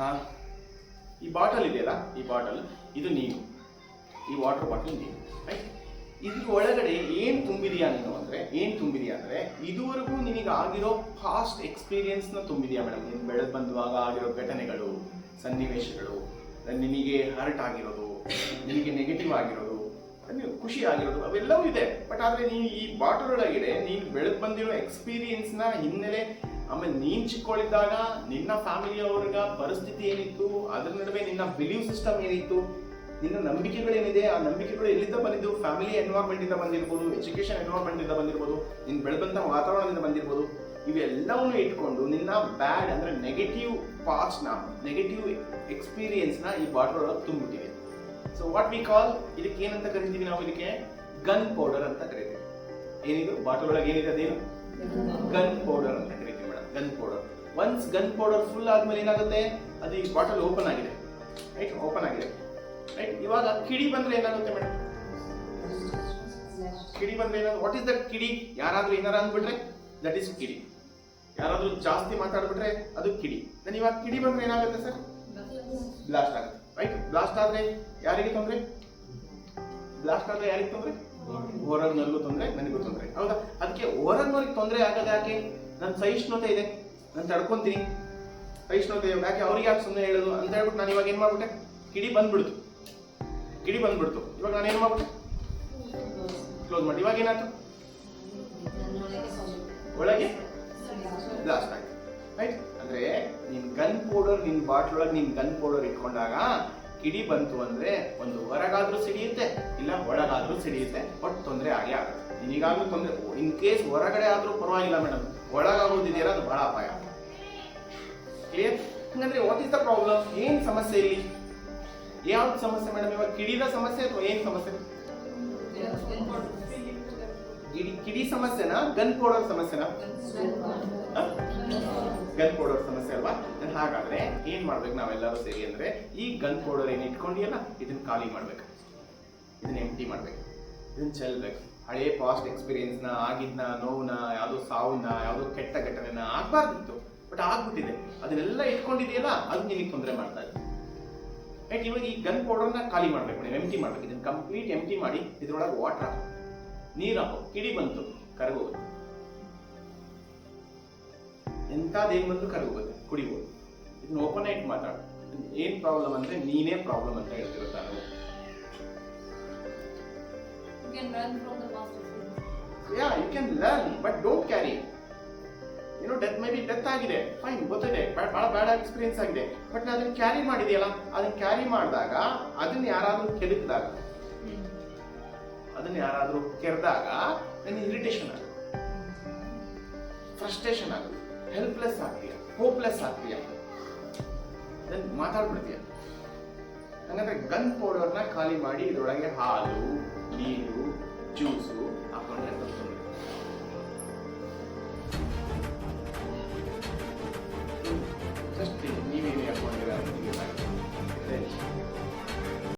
ಆ, ಈ ಬಾಟಲ್ ಇದೆಯಲ್ಲ, ಈ ಬಾಟಲ್ ಇದು ನೀರು, ಈ ವಾಟರ್ ಬಾಟಲ್ ನೀರು, ರೈಟ್? ಇದ್ರ ಒಳಗಡೆ ಏನು ತುಂಬಿದೆಯಾ ನೀನು ಅಂದರೆ, ಏನು ತುಂಬಿದೆಯಾ ಅಂದರೆ ಇದುವರೆಗೂ ನಿನಗೆ ಆಗಿರೋ ಪಾಸ್ಟ್ ಎಕ್ಸ್ಪೀರಿಯನ್ಸ್ನ ತುಂಬಿದೆಯಾ ಮೇಡಮ್. ನೀನು ಬೆಳೆದು ಬಂದುವಾಗ ಆಗಿರೋ ಘಟನೆಗಳು, ಸನ್ನಿವೇಶಗಳು, ನಿನಗೆ ಹರ್ಟ್ ಆಗಿರೋದು, ನಿನಗೆ ನೆಗೆಟಿವ್ ಆಗಿರೋದು, ಖುಷಿ ಆಗಿರೋದು, ಅವೆಲ್ಲವೂ ಇದೆ. ಬಟ್ ಆದರೆ ನೀನು ಈ ಬಾಟಲ್ ಒಳಗಡೆ ನೀನು ಬೆಳೆದು ಬಂದಿರೋ ಎಕ್ಸ್ಪೀರಿಯನ್ಸ್ನ ಹಿನ್ನೆಲೆ, ಆಮೇಲೆ ನೀನು ಚಿಕ್ಕವಳಿದ್ದಾಗ ನಿನ್ನ ಫ್ಯಾಮಿಲಿಯವ್ರಿಗ ಪರಿಸ್ಥಿತಿ ಏನಿತ್ತು, ಅದ್ರ ನಡುವೆ ನಿನ್ನ ಬಿಲೀವ್ ಸಿಸ್ಟಮ್ ಏನಿತ್ತು, ನಿನ್ನ ನಂಬಿಕೆಗಳೇನಿದೆ, ಆ ನಂಬಿಕೆಗಳು ಎಲ್ಲಿಂದ ಬಂದಿದ್ದು, ಫ್ಯಾಮಿಲಿ ಎನ್ವೈರ್ಮೆಂಟಿಂದ ಬಂದಿರ್ಬೋದು, ಎಜುಕೇಷನ್ ಎನ್ವೈರ್ಮೆಂಟಿಂದ ಬಂದಿರ್ಬೋದು, ನೀನು ಬೆಳೆದಂಥ ವಾತಾವರಣದಿಂದ ಬಂದಿರ್ಬೋದು. ಇವೆಲ್ಲವನ್ನು ಇಟ್ಕೊಂಡು ನಿನ್ನ ಬ್ಯಾಡ್ ಅಂದರೆ ನೆಗೆಟಿವ್ ಪಾಸ್ಟ್ನ, ನೆಗೆಟಿವ್ ಎಕ್ಸ್ಪೀರಿಯನ್ಸ್ನ ಈ ಬಾಟಲ್ ಒಳಗೆ ತುಂಬಿಟ್ಟಿದೆ. ಸೊ ವಾಟ್ ವಿ ಕಾಲ್, ಇದಕ್ಕೆ ಏನಂತ ಕರಿತೀವಿ ನಾವು? ಇದಕ್ಕೆ ಗನ್ ಪೌಡರ್ ಅಂತ ಕರಿತೀವಿ. ಏನಿದು ಬಾಟಲ್ ಒಳಗೆ ಏನಿದೆ ಅದೇನು? ಗನ್ ಪೌಡರ್ ಅಂತ ಕರಿತೀವಿ madam, gun powder. Once gun powder full ಆದ್ಮೇಲೆ ಏನಾಗುತ್ತೆ, ಅದು ಈ ಬಾಟಲ್ ಓಪನ್ ಆಗಿದೆ, ರೈಟ್? ಓಪನ್ ಆಗಿದೆ, ರೈಟ್? ಇವಾಗ ಕಿಡಿ ಬಂದ್ರೆ ಏನಾಗುತ್ತೆ ಮೇಡಮ್? ಕಿಡಿ ಬಂದ್ರೆ ಏನಾದ್ರು, ವಾಟ್ ಇಸ್ ದಟ್ ಕಿಡಿ? ಯಾರಾದ್ರೂ ಏನಾರ ಅಂದ್ಬಿಟ್ರೆ ದಟ್ ಇಸ್ ಕಿಡಿ. ಯಾರಾದ್ರೂ ಜಾಸ್ತಿ ಮಾತಾಡ್ಬಿಟ್ರೆ ಅದು ಕಿಡಿ. ನಾನು ಇವಾಗ ಕಿಡಿ ಬಂದ್ರೆ ಏನಾಗುತ್ತೆ ಸರ್? ಬ್ಲಾಸ್ಟ್ ಆಗುತ್ತೆ, ರೈಟ್? ಬ್ಲಾಸ್ಟ್ ಆದ್ರೆ ಯಾರಿಗೆ ತೊಂದರೆ? ಬ್ಲಾಸ್ಟ್ ಆದ್ರೆ ಯಾರಿಗೆ ತೊಂದರೆ? ಹೊರಗ್ನಲ್ಲೂ ತೊಂದರೆ, ನನಗೂ ತೊಂದರೆ, ಹೌದಾ? ಅದಕ್ಕೆ ಹೊರಗ್ನವ್ರಿಗೆ ತೊಂದರೆ ಆಗೋದು ಯಾಕೆ? ನನ್ನ ಸಹಿಷ್ಣುತೆ ಇದೆ, ನಾನು ತಡ್ಕೊಂತೀನಿ, ಸಹಿಷ್ಣುತೆ ಯಾಕೆ? ಅವ್ರಿಗೆ ಯಾಕೆ ಸುಮ್ಮನೆ ಹೇಳೋದು ಅಂತ ಹೇಳ್ಬಿಟ್ಟು ನಾನು ಇವಾಗ ಏನ್ ಮಾಡ್ಬಿಟ್ಟೆ? ಕಿಡಿ ಬಂದ್ಬಿಡ್ತು, ಕಿಡಿ ಬಂದ್ಬಿಡ್ತು. ಇವಾಗ ನಾನು ಏನ್ ಮಾಡ್ಬಿಟ್ಟೆ? ಕ್ಲೋಸ್ ಮಾಡಿ. ಇವಾಗ ಏನಾಯ್ತು? ಒಳಗೆ ಬ್ಲಾಸ್ಟ್ ಆಯ್ತು, ರೈಟ್? ಅಂದ್ರೆ ನೀನ್ ಗನ್ ಪೌಡರ್, ನಿನ್ ಬಾಟ್ಲ್ ಒಳಗೆ ನೀನ್ ಗನ್ ಪೌಡರ್ ಇಟ್ಕೊಂಡಾಗ ಕಿಡಿ ಬಂತು ಅಂದ್ರೆ ಒಂದು ಹೊರಗಾದ್ರೂ ಸಿಡಿಯುತ್ತೆ, ಇಲ್ಲ ಒಳಗಾದ್ರೂ ಸಿಡಿಯುತ್ತೆ, ಬಟ್ ತೊಂದರೆ ಆಗೇ ಆಗುತ್ತೆ. ನಿನಗಾದ್ರೂ ತೊಂದರೆ, ಇನ್ ಕೇಸ್ ಹೊರಗಡೆ ಆದ್ರೂ ಪರವಾಗಿಲ್ಲ ಮೇಡಮ್, ಒಳಗಾಗೋದಿದೆಯಲ್ಲ ಅದು ಬಹಳ ಅಪಾಯ. ಕ್ಲಿಯರ್? ಹಂಗಂದ್ರೆ ವಾಟ್ ಇಸ್ ದ ಪ್ರಾಬ್ಲಮ್? ಏನ್ ಸಮಸ್ಯೆ ಇಲ್ಲಿ? ಯಾವ್ದು ಸಮಸ್ಯೆ ಮೇಡಮ್? ಇವಾಗ ಕಿಡಿದ ಸಮಸ್ಯೆ ಅಥವಾ ಏನ್ ಸಮಸ್ಯೆ? ಕಿಡಿ ಸಮಸ್ಯೆನಾ, ಗನ್ ಪೌಡರ್ ಸಮಸ್ಯೆನಾ? ಗನ್ ಪೌಡರ್ ಸಮಸ್ಯೆ ಅಲ್ವಾ? ಹಾಗಾದ್ರೆ ಏನ್ ಮಾಡ್ಬೇಕು ನಾವೆಲ್ಲರೂ ಸೇರಿ ಅಂದ್ರೆ, ಈ ಗನ್ ಪೌಡರ್ ಏನ್ ಇಟ್ಕೊಂಡಿಯಲ್ಲ ಇದನ್ನ ಖಾಲಿ ಮಾಡ್ಬೇಕು, ಇದನ್ನ ಎಂಟಿ ಮಾಡ್ಬೇಕು, ಇದನ್ನ ಚೆಲ್ಬೇಕು. ಹಳೇ ಪಾಸ್ಟ್ ಎಕ್ಸ್ಪೀರಿಯನ್ಸ್ ನ, ಆಗಿದ್ನ ನೋವುನ, ಯಾವ್ದೋ ಸಾವುನ, ಯಾವ್ದೋ ಕೆಟ್ಟ ಘಟನೆನ ಆಗ್ಬಾರ್ದಿತ್ತು, ಬಟ್ ಆಗ್ಬಿಟ್ಟಿದೆ, ಅದನ್ನೆಲ್ಲ ಇಟ್ಕೊಂಡಿದೆಯಲ್ಲ ಅದು ನಿನಗೆ ತೊಂದರೆ ಮಾಡ್ತಾ ಇದೆ, ರೈಟ್? ಇವಾಗ ಈ ಗನ್ ಪೌಡರ್ನ ಖಾಲಿ ಮಾಡ್ಬೇಕು, ನೀವು ಎಂಟಿ ಮಾಡ್ಬೇಕು. ಇದನ್ನ ಕಂಪ್ಲೀಟ್ ಎಂಟಿ ಮಾಡಿ ಇದ್ರೊಳಗೆ ವಾಟರ್ ಹಾಕೋ, ನೀರು ಹಾಕೋ. ಕಿಡಿ ಬಂತು, ಕರಗೋಗುತ್ತೆ, ಎಂಥದ್ದೇನು ಬಂದು ಕರಗೋಗುತ್ತೆ, ಕುಡಿಬೋದು. ಇದನ್ನ ಓಪನ್ ಆಗಿ ಮಾತಾಡು. ಏನ್ ಪ್ರಾಬ್ಲಮ್ ಅಂದ್ರೆ ನೀನೇ ಪ್ರಾಬ್ಲಮ್ ಅಂತ ಹೇಳ್ತಿರೋ ನಾನು. You can learn, but don't carry. Death may be death ಆಗಿದೆ, ಫೈನ್, ಗೊತ್ತಿದೆ, ಬಹಳ ಬ್ಯಾಡ್ ಎಕ್ಸ್ಪೀರಿಯನ್ಸ್ ಆಗಿದೆ, ಬಟ್ ಅದನ್ನ ಕ್ಯಾರಿ ಮಾಡಿದೆಯಲ್ಲ, ಅದನ್ನ ಕ್ಯಾರಿ ಮಾಡಿದಾಗ ಅದನ್ನ ಯಾರಾದ್ರೂ ಕೆದಕಿದಾಗ, ಅದನ್ನ ಯಾರಾದ್ರೂ ಕೆರೆದಾಗ ನನಗೆ ಇರಿಟೇಷನ್ ಆಗುತ್ತೆ, ಫ್ರಸ್ಟ್ರೇಷನ್ ಆಗುತ್ತೆ, ಹೆಲ್ಪ್ಲೆಸ್ ಆಗ್ತೀಯ, ಹೋಪ್ಲೆಸ್ ಆಗ್ತೀಯ, ಮಾತಾಡ್ಬಿಡ್ತೀಯ. ಹಂಗಂದ್ರೆ ಗನ್ ಪೌಡರ್ನ ಖಾಲಿ ಮಾಡಿ ಇದ್ರೊಳಗೆ ಹಾಲು, ನೀರು, ಜ್ಯೂಸು ಹಾಕೊಂಡ್ರೆ